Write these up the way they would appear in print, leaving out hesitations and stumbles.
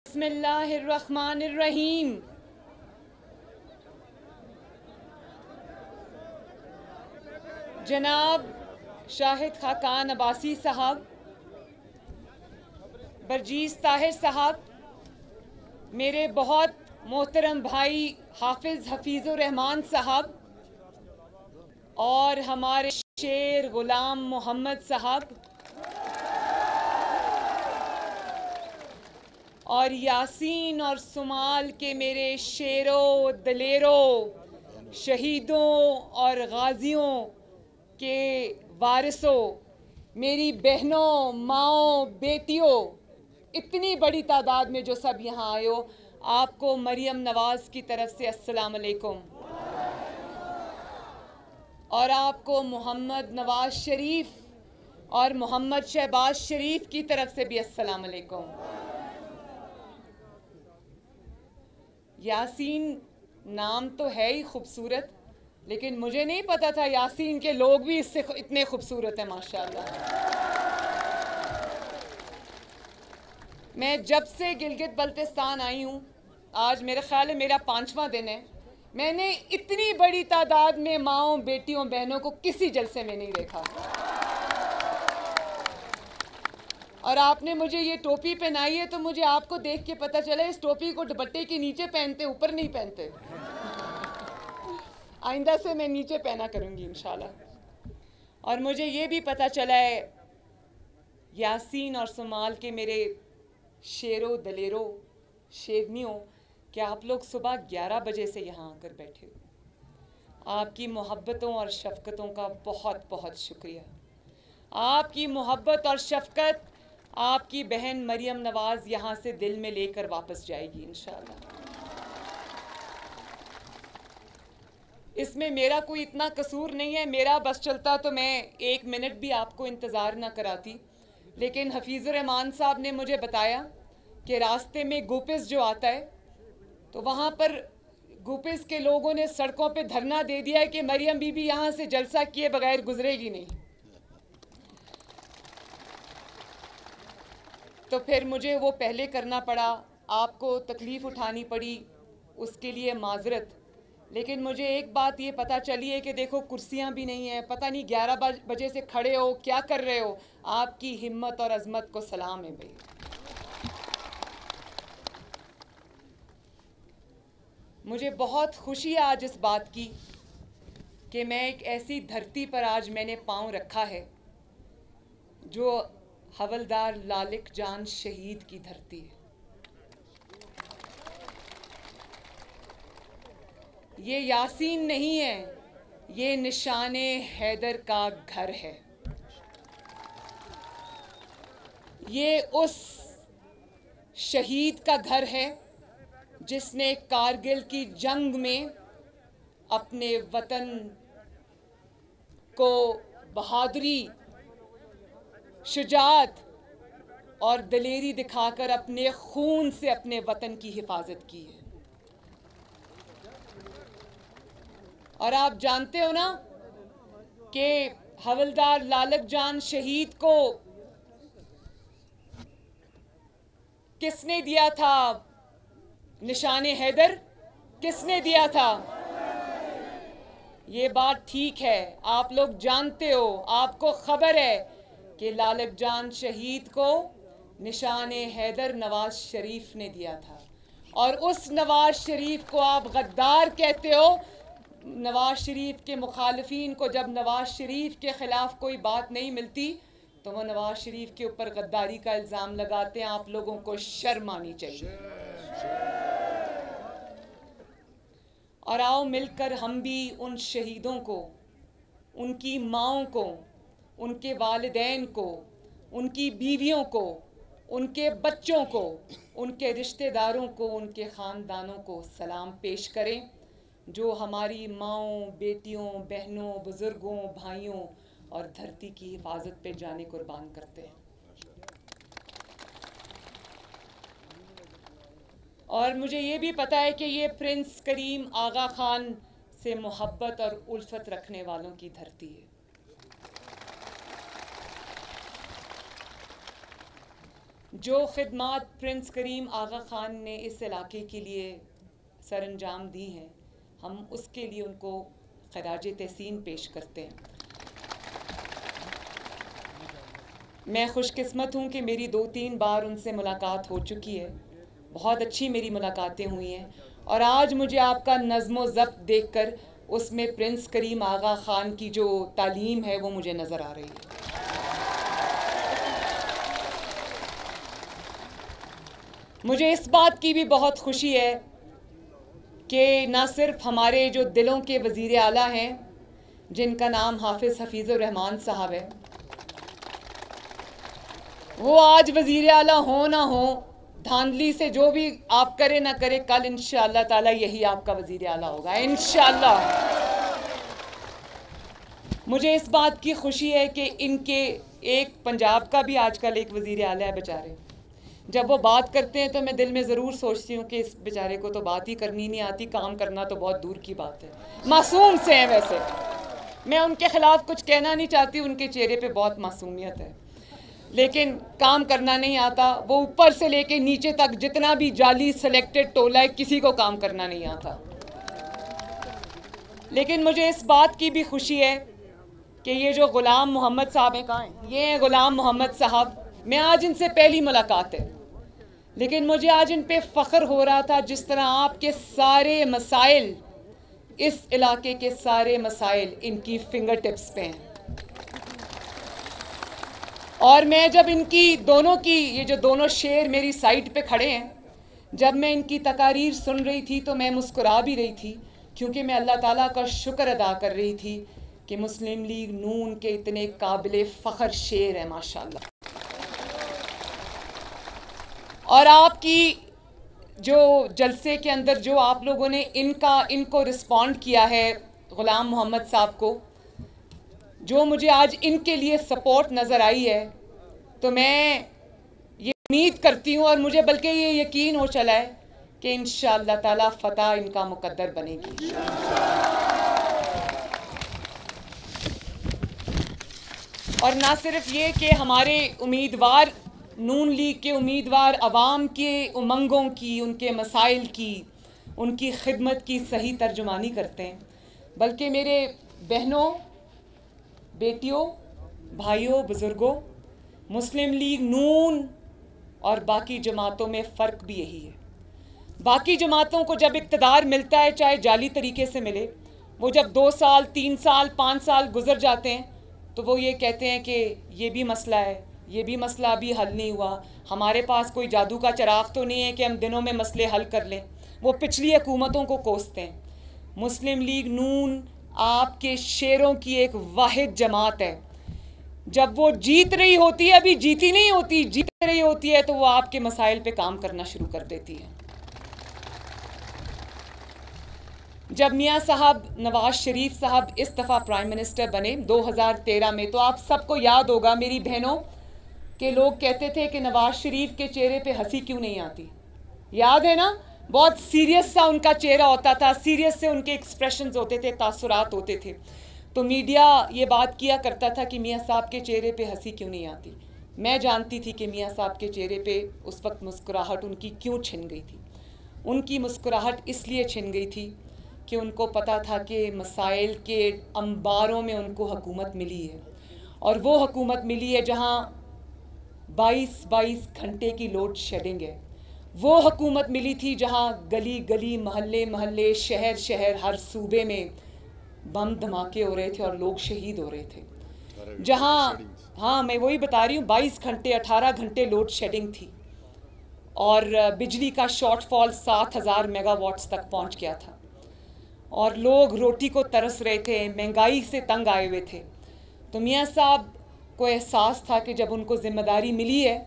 बिस्मिल्लाहिर्रहमानिर्रहीम। जनाब शाहिद खाकान अब्बासी साहब, बरजीज़ ताहिर साहब, मेरे बहुत मोहतरम भाई हाफिज़ हफीज़ुर रहमान साहब और हमारे शेर गुलाम मोहम्मद साहब और यासीन और सुमाल के मेरे शेरों, दलेरों, शहीदों और गाजियों के वारिसों, मेरी बहनों, माओं, बेटियों, इतनी बड़ी तादाद में जो सब यहाँ आए हो, आपको मरियम नवाज़ की तरफ से अस्सलाम अलैकुम और आपको मोहम्मद नवाज़ शरीफ और मोहम्मद शहबाज शरीफ की तरफ से भी अस्सलाम अलैकुम। यासीन नाम तो है ही खूबसूरत, लेकिन मुझे नहीं पता था यासीन के लोग भी इससे इतने खूबसूरत हैं माशाल्लाह। मैं जब से गिलगित बल्तिस्तान आई हूँ, आज मेरा ख्याल है मेरा 5वां दिन है, मैंने इतनी बड़ी तादाद में माँओं, बेटियों, बहनों को किसी जलसे में नहीं देखा। और आपने मुझे ये टोपी पहनाई है तो मुझे आपको देख के पता चला इस टोपी को दुपट्टे के नीचे पहनते, ऊपर नहीं पहनते। आइंदा से मैं नीचे पहना करूँगी इंशाल्लाह। और मुझे ये भी पता चला है यासीन और सुमाल के मेरे शेरों, दलेरों, शेरनियों कि आप लोग सुबह 11 बजे से यहाँ आकर बैठे हो। आपकी मोहब्बतों और शफ़क़तों का बहुत बहुत शुक्रिया। आपकी मोहब्बत और शफ़क़त आपकी बहन मरियम नवाज़ यहाँ से दिल में लेकर वापस जाएगी इंशाल्लाह। इसमें मेरा कोई इतना कसूर नहीं है, मेरा बस चलता तो मैं 1 मिनट भी आपको इंतज़ार ना कराती, लेकिन हफीज़ुर रहमान साहब ने मुझे बताया कि रास्ते में गुपिस जो आता है तो वहाँ पर गुपिस के लोगों ने सड़कों पे धरना दे दिया है कि मरियम बीबी यहाँ से जलसा किए बगैर गुजरेगी नहीं। तो फिर मुझे वो पहले करना पड़ा, आपको तकलीफ़ उठानी पड़ी, उसके लिए माजरत। लेकिन मुझे एक बात ये पता चली है कि देखो कुर्सियाँ भी नहीं हैं, पता नहीं 11 बजे से खड़े हो क्या कर रहे हो। आपकी हिम्मत और अज़मत को सलाम है भाई। मुझे बहुत खुशी है आज इस बात की कि मैं एक ऐसी धरती पर आज मैंने पाँव रखा है जो हवलदार लालिक जान शहीद की धरती है। ये यासीन नहीं है, ये निशाने हैदर का घर है। ये उस शहीद का घर है जिसने कारगिल की जंग में अपने वतन को बहादुरी, शुजाअत और दलेरी दिखाकर अपने खून से अपने वतन की हिफाजत की है। और आप जानते हो ना कि हवलदार लालक जान शहीद को किसने दिया था निशाने हैदर? किसने दिया था? ये बात ठीक है, आप लोग जानते हो, आपको खबर है कि लालक जान शहीद को निशाने हैदर नवाज शरीफ ने दिया था। और उस नवाज शरीफ को आप गद्दार कहते हो। नवाज शरीफ के मुखालिफिन को जब नवाज शरीफ के ख़िलाफ़ कोई बात नहीं मिलती तो वो नवाज शरीफ के ऊपर गद्दारी का इल्ज़ाम लगाते हैं। आप लोगों को शर्म आनी चाहिए। और आओ मिलकर हम भी उन शहीदों को, उनकी माँओं को, उनके वालिदैन को, उनकी बीवियों को, उनके बच्चों को, उनके रिश्तेदारों को, उनके ख़ानदानों को सलाम पेश करें जो हमारी माँओं, बेटियों, बहनों, बुज़ुर्गों, भाइयों और धरती की हिफाजत पे जाने कुर्बान करते हैं। और मुझे ये भी पता है कि ये प्रिंस करीम आगा खान से मोहब्बत और उल्फत रखने वालों की धरती है। जो खिदमत प्रिंस करीम आगा ख़ान ने इस इलाके के लिए सरअंजाम दी हैं, हम उसके लिए उनको खराज तहसीन पेश करते हैं। मैं खुशकिस्मत हूँ कि मेरी 2-3 बार उनसे मुलाकात हो चुकी है, बहुत अच्छी मेरी मुलाकातें हुई हैं, और आज मुझे आपका नज़्म व ज़ब्त देखकर उसमें प्रिंस करीम आगा ख़ान की जो तालीम है वो मुझे नज़र आ रही है। मुझे इस बात की भी बहुत खुशी है कि ना सिर्फ हमारे जो दिलों के वज़ीर आला हैं, जिनका नाम हाफिज़ हफीज़ुर रहमान साहब है, वो आज वज़ीर आला हो ना हो, धांधली से जो भी आप करे ना करे, कल इंशाअल्लाह ताला यही आपका वज़ीर आला होगा इंशाअल्लाह। मुझे इस बात की खुशी है कि इनके एक पंजाब का भी आजकल एक वज़ीर आला है बेचारे, जब वो बात करते हैं तो मैं दिल में ज़रूर सोचती हूँ कि इस बेचारे को तो बात ही करनी नहीं आती, काम करना तो बहुत दूर की बात है। मासूम से हैं वैसे, मैं उनके ख़िलाफ़ कुछ कहना नहीं चाहती, उनके चेहरे पे बहुत मासूमियत है, लेकिन काम करना नहीं आता। वो ऊपर से लेके नीचे तक जितना भी जाली सेलेक्टेड टोला है, किसी को काम करना नहीं आता। लेकिन मुझे इस बात की भी खुशी है कि ये जो ग़ुलाम मोहम्मद साहब हैं, कहाँ हैं? ये हैं ग़ुलाम मोहम्मद साहब। मैं आज इनसे पहली मुलाकात है, लेकिन मुझे आज इन पे फ़ख्र हो रहा था जिस तरह आपके सारे मसाइल, इस इलाके के सारे मसाइल इनकी फिंगर टिप्स पे हैं। और मैं जब इनकी दोनों की, ये जो दोनों शेर मेरी साइड पे खड़े हैं, जब मैं इनकी तकारीर सुन रही थी तो मैं मुस्कुरा भी रही थी, क्योंकि मैं अल्लाह ताला का शुक्र अदा कर रही थी कि मुस्लिम लीग नून के इतने काबिल फ़ख्र शेर हैं माशाल्लाह। और आपकी जो जलसे के अंदर जो आप लोगों ने इनको रिस्पॉन्ड किया है ग़ुलाम मोहम्मद साहब को, जो मुझे आज इनके लिए सपोर्ट नज़र आई है, तो मैं ये उम्मीद करती हूँ और मुझे बल्कि ये यकीन हो चला है कि इंशाअल्लाह ताला फ़तह इनका मुक़द्दर बनेगी। और ना सिर्फ ये कि हमारे उम्मीदवार, नून लीग के उम्मीदवार अवाम के उमंगों की, उनके मसाइल की, उनकी खिदमत की सही तर्जुमानी करते हैं, बल्कि मेरे बहनों, बेटियों, भाइयों, बुज़ुर्गों, मुस्लिम लीग नून और बाकी जमातों में फ़र्क भी यही है। बाकी जमातों को जब इक़्तिदार मिलता है, चाहे जाली तरीके से मिले, वो जब 2 साल, 3 साल, 5 साल गुजर जाते हैं तो वो ये कहते हैं कि ये भी मसला है, ये भी मसला अभी हल नहीं हुआ, हमारे पास कोई जादू का चिराग तो नहीं है कि हम दिनों में मसले हल कर लें। वो पिछली हुकूमतों को कोसते हैं। मुस्लिम लीग नून आपके शेरों की एक वाहिद जमात है। जब वो जीत रही होती है, अभी जीती नहीं होती, जीत रही होती है, तो वो आपके मसाइल पे काम करना शुरू कर देती है। जब मियाँ साहब नवाज शरीफ साहब इस दफ़ा प्राइम मिनिस्टर बने 2013 में, तो आप सबको याद होगा मेरी बहनों के लोग कहते थे कि नवाज शरीफ के चेहरे पे हंसी क्यों नहीं आती, याद है ना? बहुत सीरियस सा उनका चेहरा होता था, सीरियस से उनके एक्सप्रेशंस होते थे, तासुरात होते थे। तो मीडिया ये बात किया करता था कि मियाँ साहब के चेहरे पे हंसी क्यों नहीं आती। मैं जानती थी कि मियाँ साहब के चेहरे पे उस वक्त मुस्कुराहट उनकी क्यों छिन गई थी। उनकी मुस्कुराहट इसलिए छिन गई थी कि उनको पता था कि मसाइल के अंबारों में उनको हुकूमत मिली है, और वो हुकूमत मिली है जहाँ 22-22 घंटे की लोड शेडिंग है। वो हुकूमत मिली थी जहाँ गली गली, महल्ले महल्ले, शहर शहर, हर सूबे में बम धमाके हो रहे थे और लोग शहीद हो रहे थे। जहाँ, हाँ मैं वही बता रही हूँ, 22 घंटे, 18 घंटे लोड शेडिंग थी, और बिजली का शॉर्टफॉल 7000 मेगावाट्स तक पहुँच गया था, और लोग रोटी को तरस रहे थे, महंगाई से तंग आए हुए थे। तो मियाँ साहब को एहसास था कि जब उनको ज़िम्मेदारी मिली है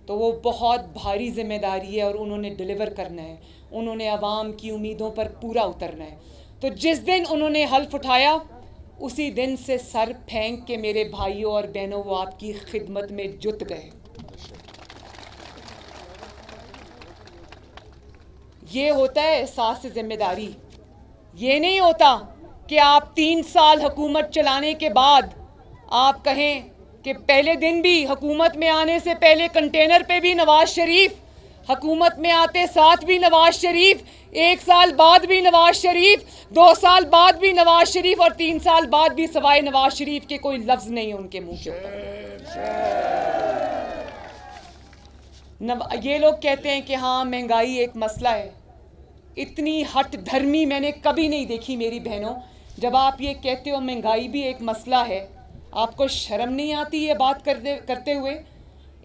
तो वो बहुत भारी ज़िम्मेदारी है और उन्होंने डिलीवर करना है, उन्होंने आवाम की उम्मीदों पर पूरा उतरना है। तो जिस दिन उन्होंने हल्फ उठाया, उसी दिन से सर फेंक के मेरे भाइयों और बहनों वो आपकी खिदमत में जुट गए। ये होता है एहसास ज़िम्मेदारी। ये नहीं होता कि आप 3 साल हुकूमत चलाने के बाद आप कहें कि पहले दिन भी हुकूमत में आने से पहले कंटेनर पे भी नवाज शरीफ, हुकूमत में आते साथ भी नवाज शरीफ, 1 साल बाद भी नवाज शरीफ, 2 साल बाद भी नवाज शरीफ और 3 साल बाद भी सिवाय नवाज शरीफ के कोई लफ्ज नहीं है उनके मुंह के ऊपर। ये लोग कहते हैं कि हाँ महंगाई एक मसला है। इतनी हट धर्मी मैंने कभी नहीं देखी मेरी बहनों। जब आप ये कहते हो महंगाई भी एक मसला है, आपको शर्म नहीं आती ये बात करते हुए?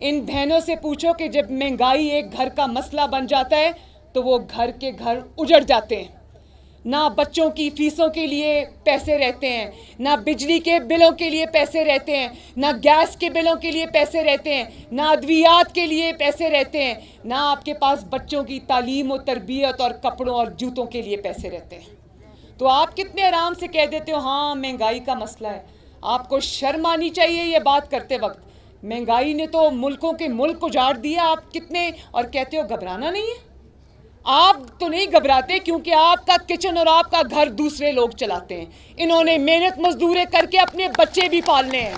इन बहनों से पूछो कि जब महंगाई एक घर का मसला बन जाता है तो वो घर के घर उजड़ जाते हैं। ना बच्चों की फीसों के लिए पैसे रहते हैं, ना बिजली के बिलों के लिए पैसे रहते हैं, ना गैस के बिलों के लिए पैसे रहते हैं, ना अद्वियात के लिए पैसे रहते हैं, ना आपके पास बच्चों की तालीम और तरबियत और कपड़ों और जूतों के लिए पैसे रहते हैं। तो आप कितने आराम से कह देते हो हाँ महंगाई का मसला है। आपको शर्म आनी चाहिए ये बात करते वक्त। महंगाई ने तो मुल्कों के मुल्क उजाड़ दिया, आप कितने और कहते हो घबराना नहीं है। आप तो नहीं घबराते क्योंकि आपका किचन और आपका घर दूसरे लोग चलाते हैं। इन्होंने मेहनत मजदूरी करके अपने बच्चे भी पालने हैं,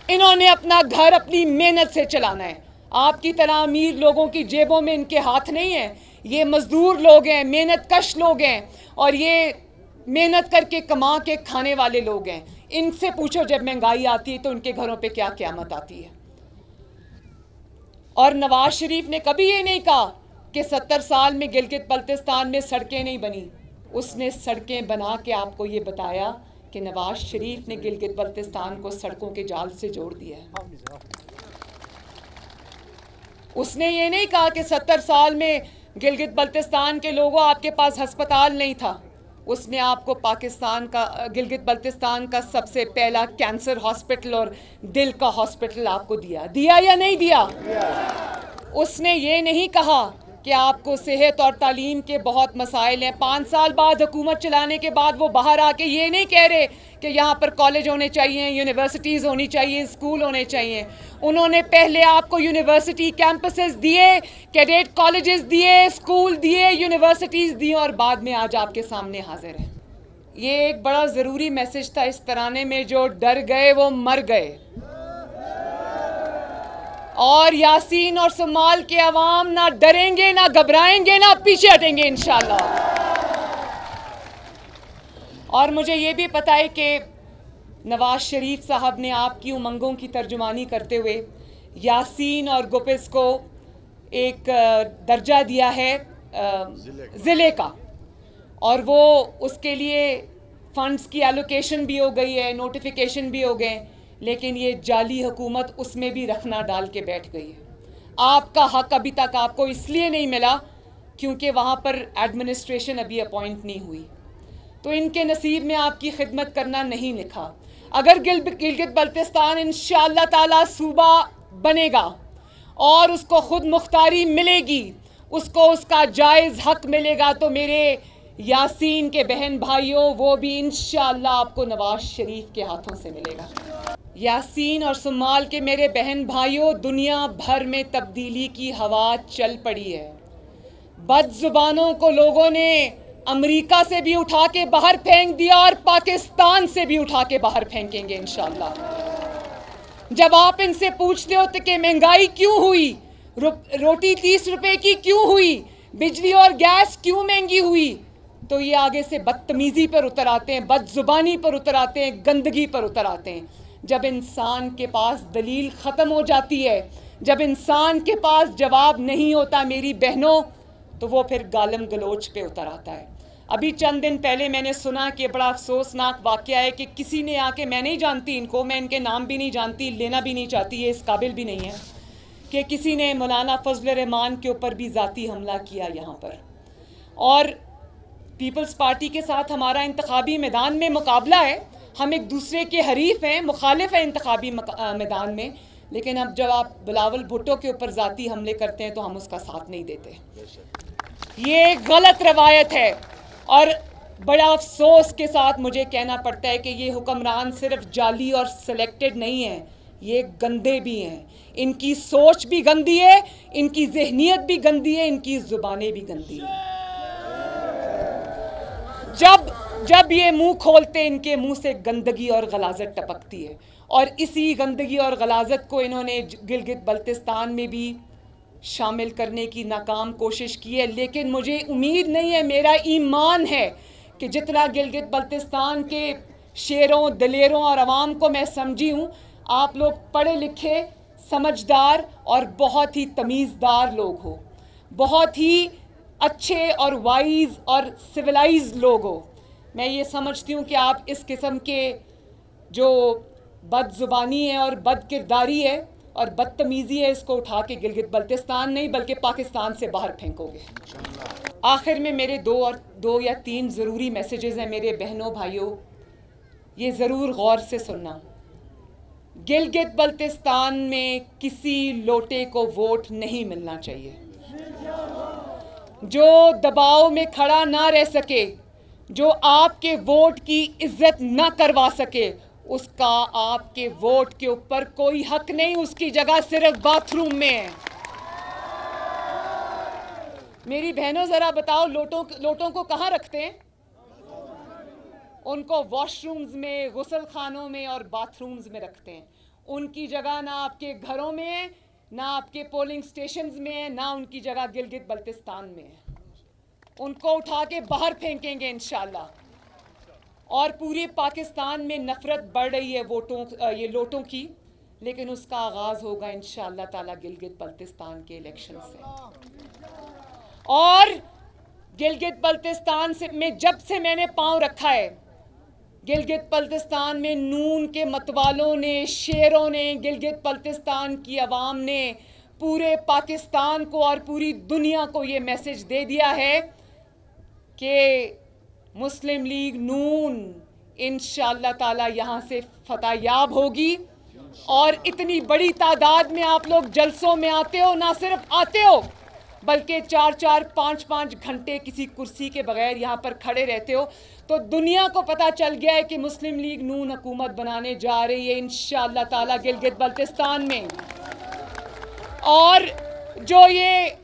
इन्होंने अपना घर अपनी मेहनत से चलाना है। आपकी तरह अमीर लोगों की जेबों में इनके हाथ नहीं है। ये मजदूर लोग हैं, मेहनत कश लोग हैं और ये मेहनत करके कमा के खाने वाले लोग हैं। इनसे पूछो जब महंगाई आती है तो इनके घरों पे क्या क़यामत आती है। और नवाज शरीफ ने कभी ये नहीं कहा कि 70 साल में गिलगित बल्तिस्तान में सड़कें नहीं बनी। उसने सड़कें बना के आपको ये बताया कि नवाज शरीफ ने गिलगित बल्तिस्तान को सड़कों के जाल से जोड़ दिया है। उसने ये नहीं कहा कि 70 साल में गिलगित बल्तिस्तान के लोगों आपके पास अस्पताल नहीं था। उसने आपको पाकिस्तान का गिलगित बल्तिस्तान का सबसे पहला कैंसर हॉस्पिटल और दिल का हॉस्पिटल आपको दिया या नहीं दिया? उसने ये नहीं कहा कि आपको सेहत और तालीम के बहुत मसाइल हैं। 5 साल बाद हुकूमत चलाने के बाद वो बाहर आके ये नहीं कह रहे कि यहाँ पर कॉलेज होने चाहिए, यूनिवर्सिटीज़ होनी चाहिए, स्कूल होने चाहिए। उन्होंने पहले आपको यूनिवर्सिटी कैंपसेस दिए, कैडेट कॉलेजेस दिए, स्कूल दिए, यूनिवर्सिटीज़ दी और बाद में आज आपके सामने हाजिर है। ये एक बड़ा ज़रूरी मैसेज था इस तराने में, जो डर गए वो मर गए। और यासीन और सुमाल के अवाम ना डरेंगे, ना घबराएंगे, ना पीछे हटेंगे इंशाल्लाह। और मुझे ये भी पता है कि नवाज शरीफ साहब ने आपकी उमंगों की तर्जुमानी करते हुए यासीन और गुपिस को एक दर्जा दिया है ज़िले का, और वो उसके लिए फंड्स की एलोकेशन भी हो गई है, नोटिफिकेशन भी हो गए, लेकिन ये जाली हुकूमत उसमें भी रखना डाल के बैठ गई है। आपका हक अभी तक आपको इसलिए नहीं मिला क्योंकि वहाँ पर एडमिनिस्ट्रेशन अभी अपॉइंट नहीं हुई, तो इनके नसीब में आपकी खिदमत करना नहीं लिखा। अगर गिलगित बल्तिस्तान इंशाअल्लाह ताला सूबा बनेगा और उसको खुद मुख्तारी मिलेगी, उसको उसका जायज़ हक मिलेगा, तो मेरे यासीन के बहन भाइयों वो भी इंशाअल्लाह आपको नवाज शरीफ के हाथों से मिलेगा। यासीन और सुमाल के मेरे बहन भाइयों, दुनिया भर में तब्दीली की हवा चल पड़ी है। बदजुबानों को लोगों ने अमेरिका से भी उठा के बाहर फेंक दिया और पाकिस्तान से भी उठा के बाहर फेंकेंगे इंशाअल्लाह। जब आप इनसे पूछते हो कि महंगाई क्यों हुई, रोटी 30 रुपए की क्यों हुई, बिजली और गैस क्यों महंगी हुई, तो ये आगे से बदतमीजी पर उतर आते हैं, बदजुबानी पर उतर आते हैं, गंदगी पर उतर आते हैं। जब इंसान के पास दलील ख़त्म हो जाती है, जब इंसान के पास जवाब नहीं होता मेरी बहनों, तो वो फिर गालम गलोच पे उतर आता है। अभी चंद दिन पहले मैंने सुना कि बड़ा अफसोसनाक वाक़या है कि किसी ने आके, मैं नहीं जानती इनको, मैं इनके नाम भी नहीं जानती, लेना भी नहीं चाहती, ये इस काबिल भी नहीं है, कि किसी ने मौलाना फजल रहमान के ऊपर भी ज़ाती हमला किया यहाँ पर। और पीपल्स पार्टी के साथ हमारा इंतखाबी मैदान में मुकाबला है, हम एक दूसरे के हरीफ हैं, मुखालिफ हैं इंतखाबी मैदान में, लेकिन अब जब आप बिलावल भुट्टो के ऊपर ज़ाती हमले करते हैं तो हम उसका साथ नहीं देते। ये गलत रवायत है और बड़ा अफसोस के साथ मुझे कहना पड़ता है कि ये हुक्मरान सिर्फ जाली और सिलेक्टेड नहीं हैं, ये गंदे भी हैं। इनकी सोच भी गंदी है, इनकी जहनियत भी गंदी है, इनकी ज़ुबानें भी गंदी हैं। जब ये मुंह खोलते इनके मुंह से गंदगी और गलाजत टपकती है। और इसी गंदगी और गलाजत को इन्होंने गिलगित बल्तिस्तान में भी शामिल करने की नाकाम कोशिश की है। लेकिन मुझे उम्मीद नहीं है, मेरा ईमान है कि जितना गिलगित बल्तिस्तान के शेरों, दलेरों और अवाम को मैं समझी हूँ, आप लोग पढ़े लिखे, समझदार और बहुत ही तमीज़दार लोग हो, बहुत ही अच्छे और वाइज और सिविलाइज्ड लोग हो। मैं ये समझती हूँ कि आप इस किस्म के जो बदजुबानी है और बदकिरदारी है और बदतमीज़ी है, इसको उठा के गिलगित बल्तिस्तान नहीं बल्कि पाकिस्तान से बाहर फेंकोगे। आखिर में मेरे दो या तीन ज़रूरी मैसेजेस हैं मेरे बहनों भाइयों, ये ज़रूर गौर से सुनना। गिलगित बल्तिस्तान में किसी लोटे को वोट नहीं मिलना चाहिए। जो दबाव में खड़ा ना रह सके, जो आपके वोट की इज्जत ना करवा सके, उसका आपके वोट के ऊपर कोई हक नहीं, उसकी जगह सिर्फ बाथरूम में है। मेरी बहनों जरा बताओ, लोटों को कहाँ रखते हैं? उनको वॉशरूम्स में, गुसल खानों में और बाथरूम्स में रखते हैं। उनकी जगह ना आपके घरों में है, ना आपके पोलिंग स्टेशंस में है, ना उनकी जगह गिलगित बल्तिस्तान में है। उनको उठा के बाहर फेंकेंगे इंशाल्लाह। और पूरे पाकिस्तान में नफरत बढ़ रही है ये लोटों की, लेकिन उसका आगाज़ होगा इंशाल्लाह ताला गिलगित बल्तिस्तान के इलेक्शन से। और गिलगित बल्तिस्तान में जब से मैंने पांव रखा है, गिलगित बल्तिस्तान में नून के मतवालों ने, शेरों ने, गिलगित बल्तिस्तान की आवाम ने पूरे पाकिस्तान को और पूरी दुनिया को ये मैसेज दे दिया है कि मुस्लिम लीग नून इंशाअल्लाह ताला यहाँ से फतहयाब होगी। और इतनी बड़ी तादाद में आप लोग जलसों में आते हो, ना सिर्फ आते हो बल्कि 4-4, 5-5 घंटे किसी कुर्सी के बगैर यहाँ पर खड़े रहते हो। तो दुनिया को पता चल गया है कि मुस्लिम लीग नून हुकूमत बनाने जा रही है इंशाअल्लाह ताला गिलगित बल्तिस्तान में। और जो ये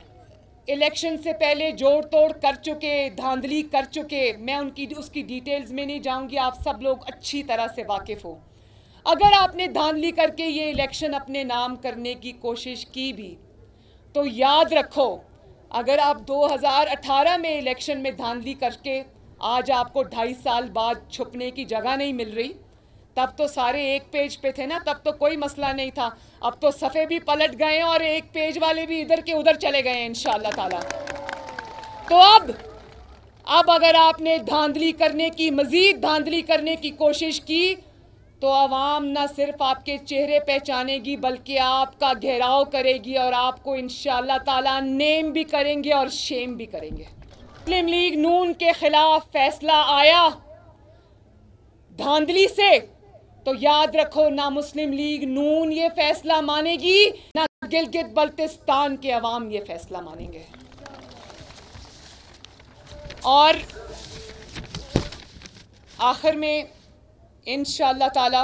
इलेक्शन से पहले जोड़ तोड़ कर चुके, धांधली कर चुके, मैं उसकी डिटेल्स में नहीं जाऊंगी, आप सब लोग अच्छी तरह से वाकिफ़ हो। अगर आपने धांधली करके ये इलेक्शन अपने नाम करने की कोशिश की भी, तो याद रखो, अगर आप 2018 में इलेक्शन में धांधली करके आज आपको 2.5 साल बाद छुपने की जगह नहीं मिल रही, तब तो सारे एक पेज पे थे ना, तब तो कोई मसला नहीं था। अब तो सफ़े भी पलट गए और एक पेज वाले भी इधर के उधर चले गए हैं इंशाअल्लाह ताला। तो अब अगर आपने धांधली करने की, मज़ीद धांधली करने की कोशिश की, तो आवाम न सिर्फ आपके चेहरे पहचानेगी बल्कि आपका घेराव करेगी और आपको इंशाअल्लाह ताला नेम भी करेंगे और शेम भी करेंगे। मुस्लिम लीग नून के खिलाफ फैसला आया धांधली से, तो याद रखो, ना मुस्लिम लीग नून ये फैसला मानेगी, ना गिलगित बल्तिस्तान के अवाम ये फैसला मानेंगे। और आखिर में इंशाअल्लाह ताला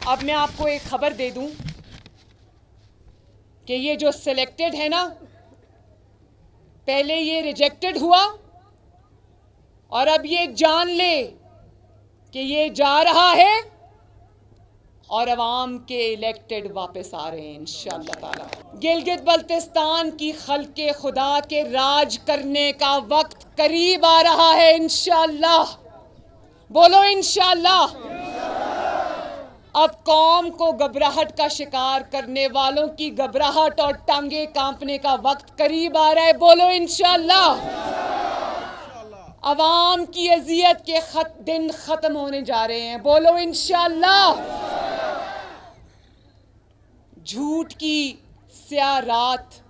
अब मैं आपको एक खबर दे दूं कि ये जो सिलेक्टेड है ना, पहले ये रिजेक्टेड हुआ और अब ये जान ले कि ये जा रहा है और अवाम के इलेक्टेड वापस आ रहे हैं इंशाअल्लाह ताला। गिलगित बल्तिस्तान की खल्के खुदा के राज करने का वक्त करीब आ रहा है इंशाअल्लाह। बोलो इंशाअल्लाह। अब कौम को घबराहट का शिकार करने वालों की घबराहट और टांगे कांपने का वक्त करीब आ रहा है। बोलो इंशाअल्लाह। अवाम की अजियत के दिन खत्म होने जा रहे हैं। बोलो इंशाअल्लाह। झूठ की स्याह रात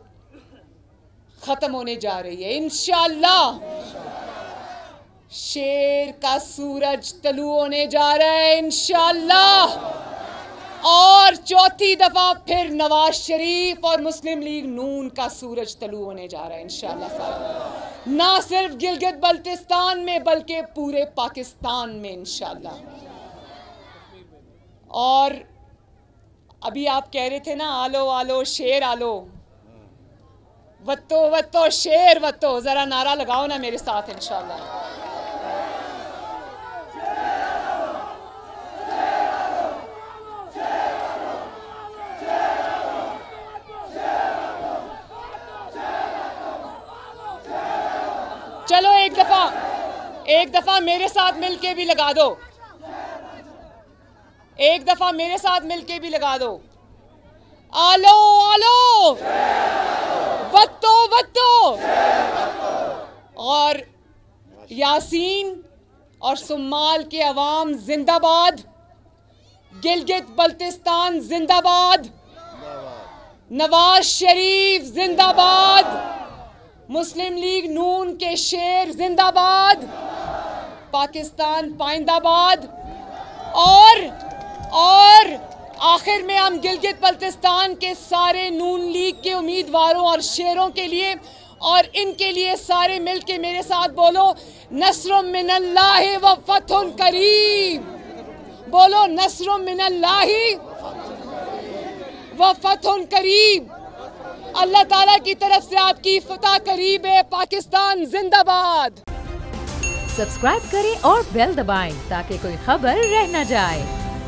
खत्म होने जा रही है इंशाअल्लाह। शेर का सूरज तलू होने जा रहा है इंशाअल्लाह। और चौथी दफा फिर नवाज शरीफ और मुस्लिम लीग नून का सूरज तलू होने जा रहा है इंशाअल्लाह। ना सिर्फ गिलगित बल्तिस्तान में बल्कि पूरे पाकिस्तान में इंशाअल्लाह। और अभी आप कह रहे थे ना, आलो आलो शेर आलो, वत्तो वत्तो शेर वत्तो, जरा नारा लगाओ ना मेरे साथ इंशाअल्लाह। चलो एक दफा मेरे साथ मिलके भी लगा दो, एक दफा मेरे साथ मिलके भी लगा दो। आलो आलो, वत्तो वत्तो। और यासीन और सुमाल के अवाम जिंदाबाद, गिलगित बल्तिस्तान जिंदाबाद, नवाज शरीफ जिंदाबाद, मुस्लिम लीग नून के शेर जिंदाबाद, पाकिस्तान पाइंदाबाद। और आखिर में हम गिलगित बल्तिस्तान के सारे नून लीग के उम्मीदवारों और शेरों के लिए और इनके लिए सारे मिलके मेरे साथ बोलो, नस्रुम मिनल्लाहि व फतहुन करीब। बोलो, नस्रुम मिनल्लाहि व फतहुन करीब। अल्लाह ताला की तरफ से आपकी फतह करीब है। पाकिस्तान जिंदाबाद। सब्सक्राइब करें और बेल दबाएं ताकि कोई खबर रह न जाए।